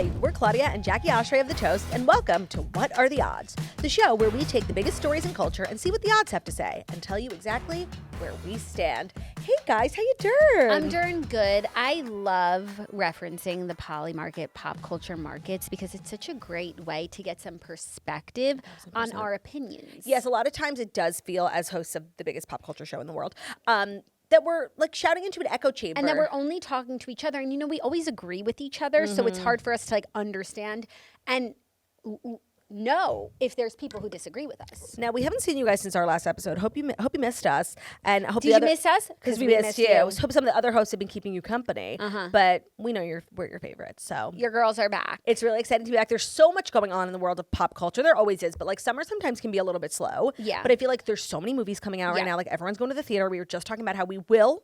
Hi, we're Claudia and Jackie Oshry of The Toast, and welcome to What Are the Odds? The show where we take the biggest stories in culture and see what the odds have to say and tell you exactly where we stand. Hey guys, how you doing? I'm doing good. I love referencing the Polymarket pop culture markets because it's such a great way to get some perspective on our opinions. Yes, a lot of times it does feel, as hosts of the biggest pop culture show in the world, that we're like shouting into an echo chamber. And that we're only talking to each other. And, you know, we always agree with each other. So it's hard for us to like understand and know if there's people who disagree with us. Now, we haven't seen you guys since our last episode. Hope you missed us. And I hope Did you miss us? Because we missed you. Hope some of the other hosts have been keeping you company. But we know we're your favorites. So your girls are back. It's really exciting to be back. There's so much going on in the world of pop culture. There always is. But like summer sometimes can be a little bit slow. Yeah. But I feel like there's so many movies coming out right now. Like everyone's going to the theater. We were just talking about how we will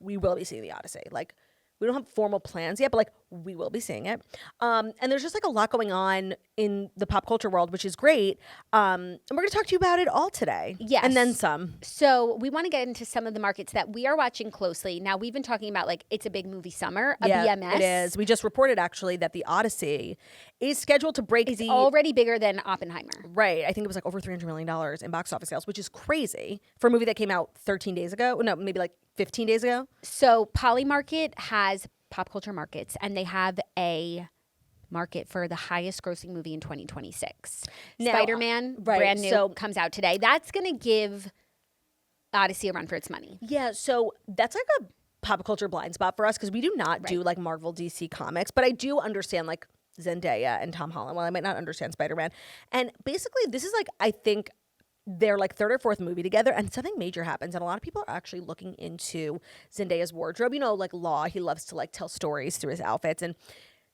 be seeing the Odyssey. Like we don't have formal plans yet, but like we will be seeing it. And there's just like a lot going on in the pop culture world, which is great. And we're going to talk to you about it all today. Yes. And then some. So we want to get into some of the markets that we are watching closely. Now, we've been talking about like it's a big movie summer, BMS. It is. We just reported actually that the Odyssey is scheduled to break It's already bigger than Oppenheimer. Right. I think it was like over $300 million in box office sales, which is crazy for a movie that came out 13 days ago. No, maybe like 15 days ago. So Polymarket has pop culture markets, and they have a market for the highest grossing movie in 2026. Now, Spider-Man, brand new, comes out today. That's going to give Odyssey a run for its money. Yeah, so that's like a pop culture blind spot for us because we do not do like Marvel DC comics, but I do understand like Zendaya and Tom Holland. Well, I might not understand Spider-Man. And basically this is like, I think their like third or fourth movie together, and something major happens, and a lot of people are actually looking into Zendaya's wardrobe. You know, like Law, he loves to like tell stories through his outfits, and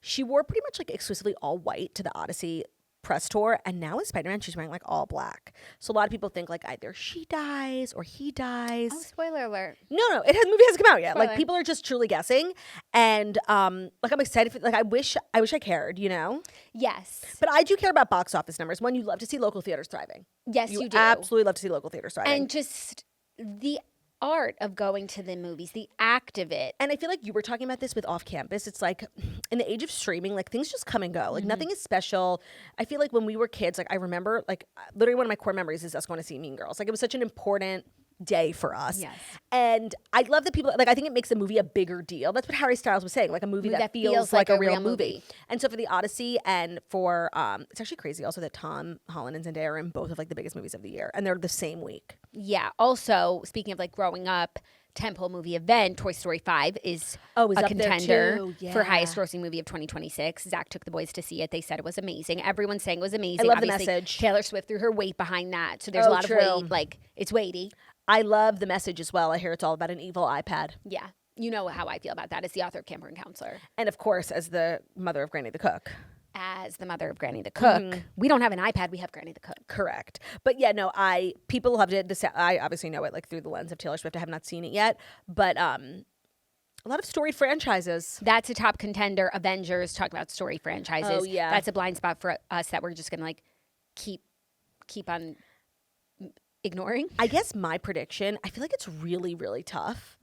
she wore pretty much like exclusively all white to the Odyssey press tour, and now with Spider-Man she's wearing like all black. So a lot of people think like either she dies or he dies. Oh, spoiler alert. No, movie hasn't come out yet. Spoiler. Like people are just truly guessing, and like I'm excited for, like I wish I cared, you know. Yes, but I do care about box office numbers. One, you love to see local theaters thriving. Yes, you do. Absolutely love to see local theaters thriving. And just the art of going to the movies, the act of it. And I feel like you were talking about this with Off Campus. It's like in the age of streaming, like things just come and go. Like nothing is special. I feel like when we were kids, like I remember like literally one of my core memories is us going to see Mean Girls. Like it was such an important day for us. Yes. And I love that people, like I think it makes a movie a bigger deal. That's what Harry Styles was saying, like a movie that feels like a real movie. And so for the Odyssey and for, it's actually crazy also that Tom Holland and Zendaya are in both of like the biggest movies of the year. And they're the same week. Yeah. Also, speaking of like growing up, tentpole movie event, Toy Story 5 is a contender for highest grossing movie of 2026. Zach took the boys to see it. They said it was amazing. Everyone's saying it was amazing. I love Obviously, the message. Taylor Swift threw her weight behind that. So there's a lot of weight. Like, it's weighty. I love the message as well. I hear it's all about an evil iPad. Yeah. You know how I feel about that as the author of Camper and Counselor. And of course, as the mother of Granny the Cook. As the mother of Granny the Cook. We don't have an iPad, we have Granny the Cook. Correct. But yeah, no, people loved it. I obviously know it like through the lens of Taylor Swift. I have not seen it yet. But a lot of storied franchises. That's a top contender. Avengers, talk about storied franchises. Oh, yeah. That's a blind spot for us that we're just going to like keep on ignoring. I guess my prediction, I feel like it's really, really tough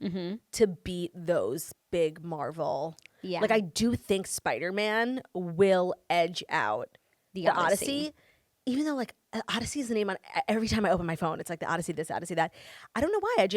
to beat those big Marvel. Yeah. Like I do think Spider-Man will edge out the Odyssey. Even though like Odyssey is the name on every time I open my phone. It's like the Odyssey this, Odyssey that. I don't know why.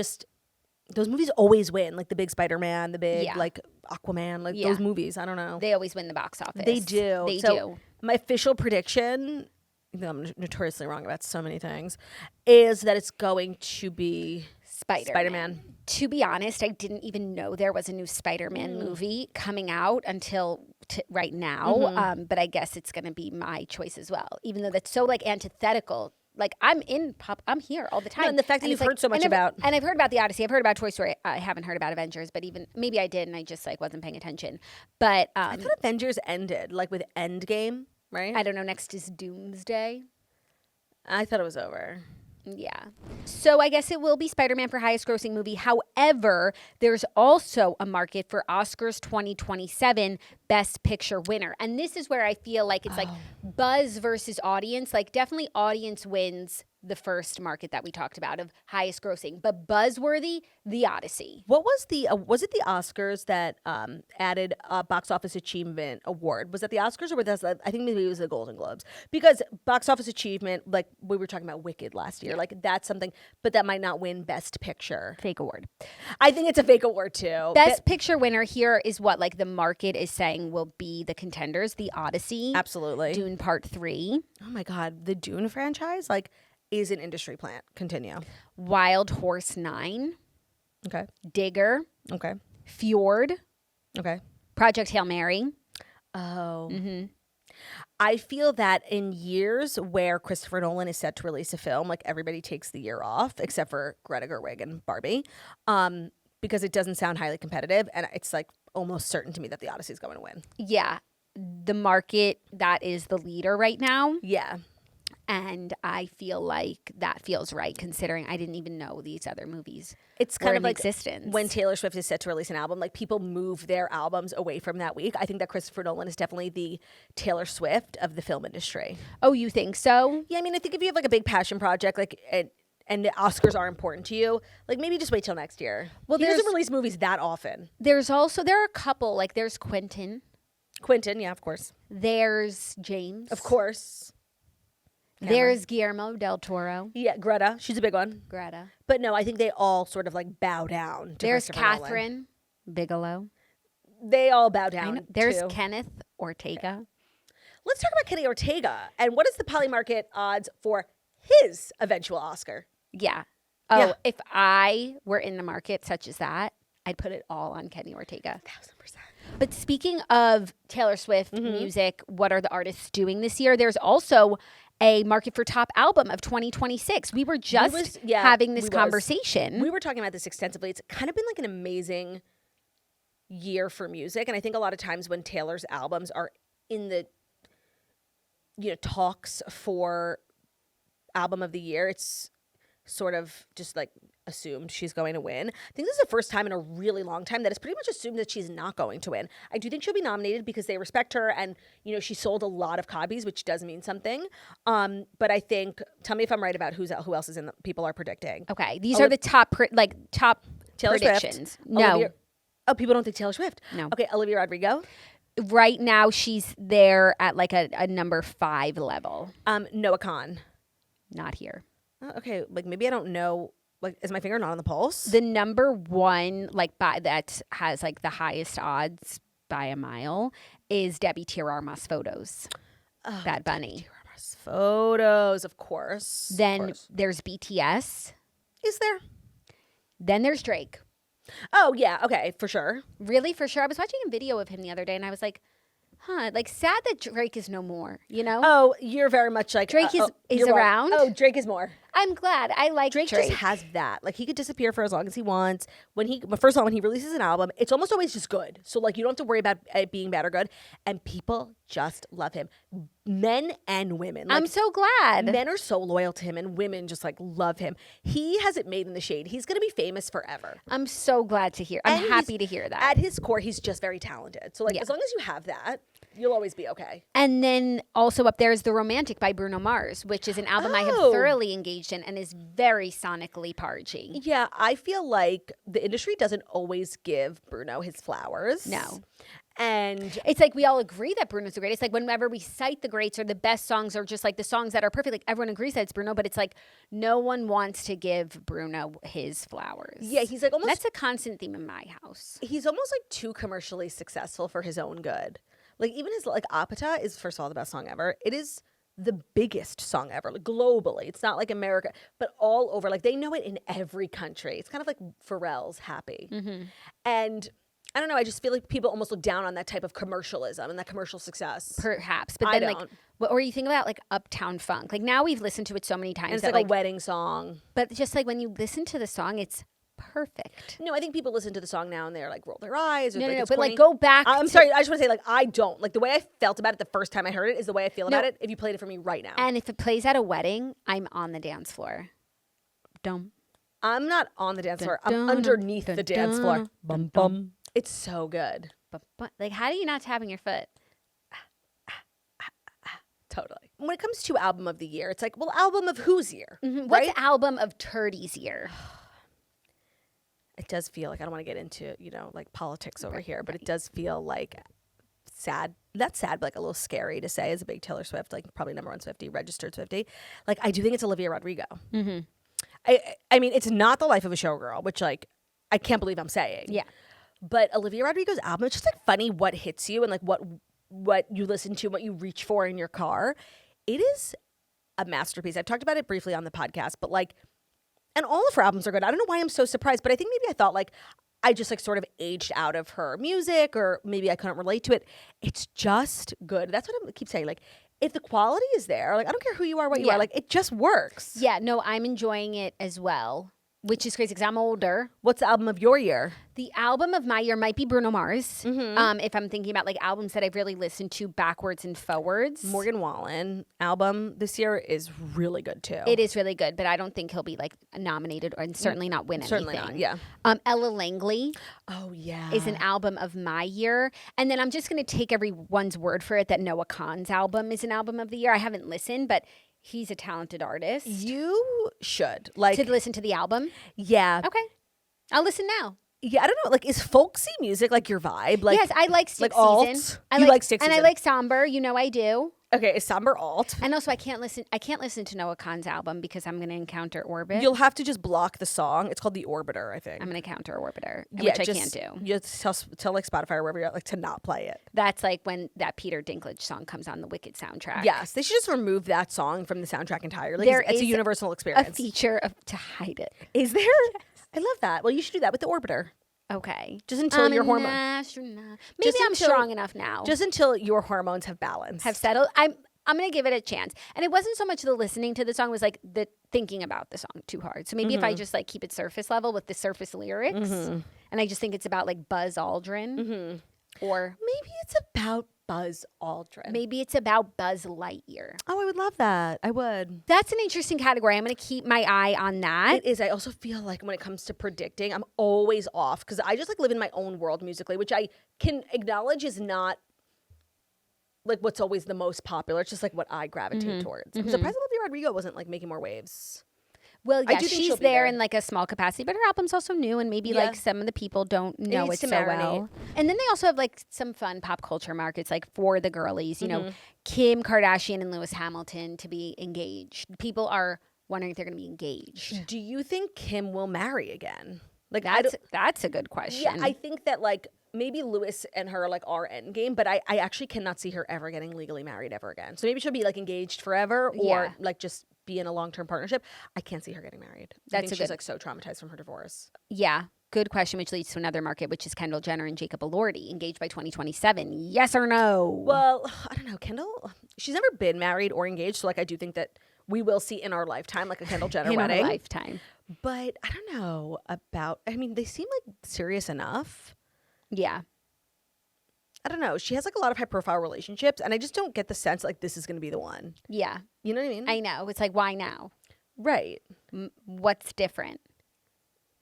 Those movies always win. Like the big Spider-Man, the big like Aquaman, like those movies. I don't know. They always win the box office. They do. They do. My official prediction, even though I'm notoriously wrong about so many things, is that it's going to be Spider-Man. To be honest, I didn't even know there was a new Spider-Man movie coming out until right now. But I guess it's going to be my choice as well, even though that's so like antithetical. Like I'm in pop, I'm here all the time. No, and the fact that you've heard so much about, and I've heard about the Odyssey, I've heard about Toy Story. I haven't heard about Avengers, but even maybe I did, and I just like wasn't paying attention. But I thought Avengers ended like with Endgame, right? I don't know. Next is Doomsday. I thought it was over. Yeah. So I guess it will be Spider-Man for highest grossing movie. However, there's also a market for Oscars 2027 Best Picture winner. And this is where I feel like it's like buzz versus audience. Like definitely audience wins the first market that we talked about of highest grossing, but buzzworthy, the Odyssey. What was was it the Oscars that added a box office achievement award? Was that the Oscars or was that, I think maybe it was the Golden Globes? Because box office achievement, like we were talking about Wicked last year, like that's something, but that might not win Best Picture. Fake award. I think it's a fake award too. Best Picture winner here is what like the market is saying will be the contenders, the Odyssey. Absolutely. Dune Part 3. Oh my God, the Dune franchise, like, is an industry plant. Continue. Wild Horse 9. Okay. Digger. Okay. Fjord. Okay. Project Hail Mary. Oh. Mm-hmm. I feel that in years where Christopher Nolan is set to release a film, like everybody takes the year off, except for Greta Gerwig and Barbie, because it doesn't sound highly competitive, and it's like almost certain to me that the Odyssey is going to win. Yeah. The market that is the leader right now. Yeah. And I feel like that feels right, considering I didn't even know these other movies. It's kind of like existence. When Taylor Swift is set to release an album, like people move their albums away from that week. I think that Christopher Nolan is definitely the Taylor Swift of the film industry. Oh, you think so? Yeah, I mean, I think if you have like a big passion project, like and the Oscars are important to you, like maybe just wait till next year. Well, he doesn't release movies that often. There are a couple, like there's Quentin, yeah, of course. There's James. Of course. There's Guillermo del Toro. Yeah, Greta. She's a big one. Greta. But no, I think they all sort of like bow down to There's Christopher Catherine Nolan. Bigelow. They all bow down. There's too. Kenneth Ortega. Let's talk about Kenny Ortega. And what is the Polymarket odds for his eventual Oscar? Yeah. Oh, yeah. If I were in the market such as that, I'd put it all on Kenny Ortega. 1,000%. But speaking of Taylor Swift music, what are the artists doing this year? There's also a market for top album of 2026. We were just having this conversation. We were talking about this extensively. It's kind of been like an amazing year for music. And I think a lot of times when Taylor's albums are in the talks for album of the year, it's sort of just like assumed she's going to win. I think this is the first time in a really long time that it's pretty much assumed that she's not going to win. I do think she'll be nominated because they respect her and, she sold a lot of copies, which does mean something. But I think, tell me if I'm right about who else is in the people are predicting. Okay. These are the top Taylor predictions. Swift. No. Oh, people don't think Taylor Swift. No. Okay, Olivia Rodrigo. Right now, she's there at like a number 5 level. Noah Kahan. Not here. Okay, like maybe I don't know. Like, is my finger not on the pulse? The number 1, that has like the highest odds by a mile, is Debbie Tirarmas Photos. Oh, Bad Bunny. Tirarmas Photos, of course. Then there's BTS. Is there? Then there's Drake. Oh yeah, okay, for sure. Really, for sure. I was watching a video of him the other day, and I was like, like sad that Drake is no more, Oh, you're very much like Drake is around. Oh, Drake is more. I'm glad. I like Drake. Drake just has that. Like he could disappear for as long as he wants. First of all, when he releases an album, it's almost always just good. So like you don't have to worry about it being bad or good. And people just love him. Men and women. Like, I'm so glad. Men are so loyal to him and women just like love him. He has it made in the shade. He's going to be famous forever. I'm so glad to hear. I'm happy to hear that. At his core, he's just very talented. So like as long as you have that, you'll always be okay. And then also up there is The Romantic by Bruno Mars, which is an album I have thoroughly engaged in and is very sonically pargy. Yeah, I feel like the industry doesn't always give Bruno his flowers. No. And it's like we all agree that Bruno's the greatest. Like whenever we cite the greats or the best songs or just like the songs that are perfect, like everyone agrees that it's Bruno, but it's like no one wants to give Bruno his flowers. Yeah, he's like almost... That's a constant theme in my house. He's almost like too commercially successful for his own good. Like even his like Apata is first of all the best song ever. It is the biggest song ever, like globally. It's not like America, but all over. Like they know it in every country. It's kind of like Pharrell's Happy. Mm-hmm. And I don't know. I just feel like people almost look down on that type of commercialism and that commercial success. Perhaps, but then or you think about like Uptown Funk. Like now we've listened to it so many times. And it's like a wedding song. But just like when you listen to the song, it's perfect. No, I think people listen to the song now and they're like roll their eyes. Or No, it's but corny. like go back. I'm sorry. I just want to say like I don't like the way I felt about it the first time I heard it is the way I feel about it. If you played it for me right now, and if it plays at a wedding, I'm on the dance floor. Dumb. I'm not on the dance floor. I'm underneath the dance floor. Bum bum. It's so good. But like, how do you not tapping your foot? Totally. when it comes to album of the year, it's like, well, album of whose year? What's Right? album of Turdy's year? It does feel like, I don't want to get into, like politics over here, but it does feel like sad. Not sad, but like a little scary to say as a big Taylor Swift, like probably number one Swiftie, registered Swiftie. Like, I do think it's Olivia Rodrigo. I mean, it's not The Life of a Showgirl, which like, I can't believe I'm saying. Yeah. But Olivia Rodrigo's album, it's just like funny what hits you and like what you listen to, what you reach for in your car. It is a masterpiece. I've talked about it briefly on the podcast, but like, and all of her albums are good. I don't know why I'm so surprised, but I think maybe I thought like I just like sort of aged out of her music, or maybe I couldn't relate to it. It's just good. That's what I keep saying. Like, if the quality is there, like I don't care who you are, what you are, like it just works. Yeah, no, I'm enjoying it as well, which is crazy because I'm older. What's the album of your year? The album of my year might be Bruno Mars. If I'm thinking about like albums that I've really listened to backwards and forwards. Morgan Wallen album this year is really good too. It is really good, but I don't think he'll be like nominated or certainly not win anything. Certainly not, yeah. Ella Langley. Oh yeah. Is an album of my year. And then I'm just going to take everyone's word for it that Noah Kahan's album is an album of the year. I haven't listened, but he's a talented artist. You should like to listen to the album. Yeah. Okay. I'll listen now. Yeah, I don't know. Like, is folksy music like your vibe? Like, yes, I like Stick like Season. Alt? You like Stick and Season. I like Somber. You know I do. Okay, is somber alt? And also, I can't listen to Noah Kahan's album because I'm going to encounter Orbit. You'll have to just block the song. It's called The Orbiter, I think. I'm going to counter Orbiter, Yeah, which I can't do. You tell like Spotify or wherever you're at, like to not play it. That's like when that Peter Dinklage song comes on the Wicked soundtrack. Yes, they should just remove that song from the soundtrack entirely. It's a universal experience. A feature to hide it. Is there? I love that. Well, you should do that with The Orbiter. Okay. Just until your hormones. Maybe I'm strong enough now. Just until your hormones have balance. Have settled. I'm going to give it a chance. And it wasn't so much the listening to the song, it was like the thinking about the song too hard. So maybe if I just like keep it surface level with the surface lyrics, and I just think it's about like Buzz Aldrin, or maybe it's about Buzz Aldrin. Maybe it's about Buzz Lightyear. Oh, I would love that. I would. That's an interesting category. I'm going to keep my eye on that. It is. I also feel like when it comes to predicting, I'm always off because I just like live in my own world musically, which I can acknowledge is not like what's always the most popular. It's just like what I gravitate towards. I'm surprised Olivia Rodrigo wasn't like making more waves. Well, yeah, I do think she's there in like a small capacity, but her album's also new, and maybe like some of the people don't know it so well. And then they also have like some fun pop culture markets, like for the girlies, you know, Kim Kardashian and Lewis Hamilton to be engaged. People are wondering if they're going to be engaged. Do you think Kim will marry again? Like that's a good question. Yeah, I think that like maybe Lewis and her like are endgame, but I actually cannot see her ever getting legally married ever again. So maybe she'll be like engaged forever, or like just be in a long-term partnership. I can't see her getting married. I think she's like so traumatized from her divorce. Yeah. Good question, which leads to another market, which is Kendall Jenner and Jacob Elordi, engaged by 2027. Yes or no? Well, I don't know. Kendall, she's never been married or engaged, so like I do think that we will see in our lifetime like a Kendall Jenner wedding. In our lifetime. But I don't know about, I mean, they seem like serious enough. Yeah. I don't know. She has like a lot of high profile relationships, and I just don't get the sense like this is going to be the one. Yeah. You know what I mean? I know. It's like, why now? Right. What's different?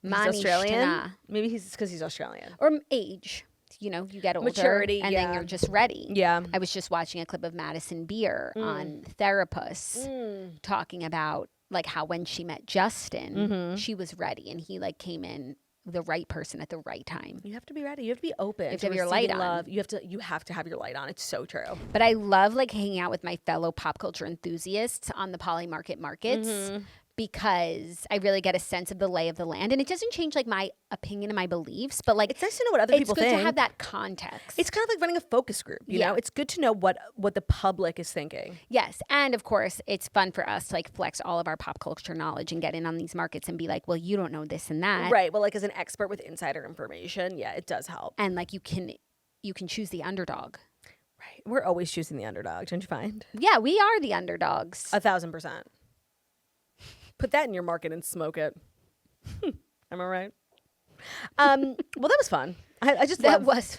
He's Australian? Maybe he's because he's Australian. Or age. You know, you get older. Maturity, and then you're just ready. Yeah. I was just watching a clip of Madison Beer on Therapist talking about like how when she met Justin, she was ready, and he like came in the right person at the right time. You have to be ready. You have to be open. You have to have your light on. Love. You have to have your light on. It's so true. But I love like hanging out with my fellow pop culture enthusiasts on the Polymarket markets because I really get a sense of the lay of the land, and it doesn't change like my opinion and my beliefs, but like it's nice to know what other people think. It's good to have that context. It's kind of like running a focus group, you know? It's good to know what the public is thinking. Yes, and of course, it's fun for us to like flex all of our pop culture knowledge and get in on these markets and be like, well, you don't know this and that. Right. Well, like as an expert with insider information, yeah, it does help. And like you can choose the underdog. Right. We're always choosing the underdog, don't you find? Yeah, we are the underdogs. 1,000%. Put that in your market and smoke it. Am I right? Well, that was fun. I just that was.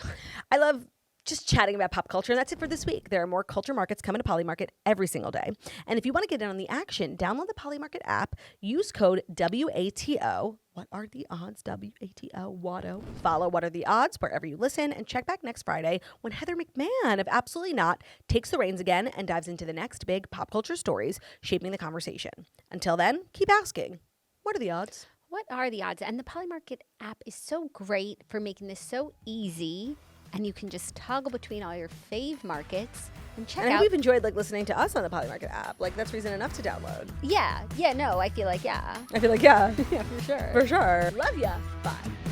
I love just chatting about pop culture. And that's it for this week. There are more culture markets coming to Polymarket every single day. And if you want to get in on the action, download the Polymarket app, use code WATO. What are the odds? WATO, WATO. Follow What Are the Odds wherever you listen, and check back next Friday when Heather McMahon of Absolutely Not takes the reins again and dives into the next big pop culture stories shaping the conversation. Until then, keep asking, what are the odds? What are the odds? And the Polymarket app is so great for making this so easy. And you can just toggle between all your fave markets and check out. And we've enjoyed listening to us on the Polymarket app. That's reason enough to download. Yeah. No, I feel like, yeah. I feel like, yeah. Yeah, for sure. For sure. Love ya. Bye.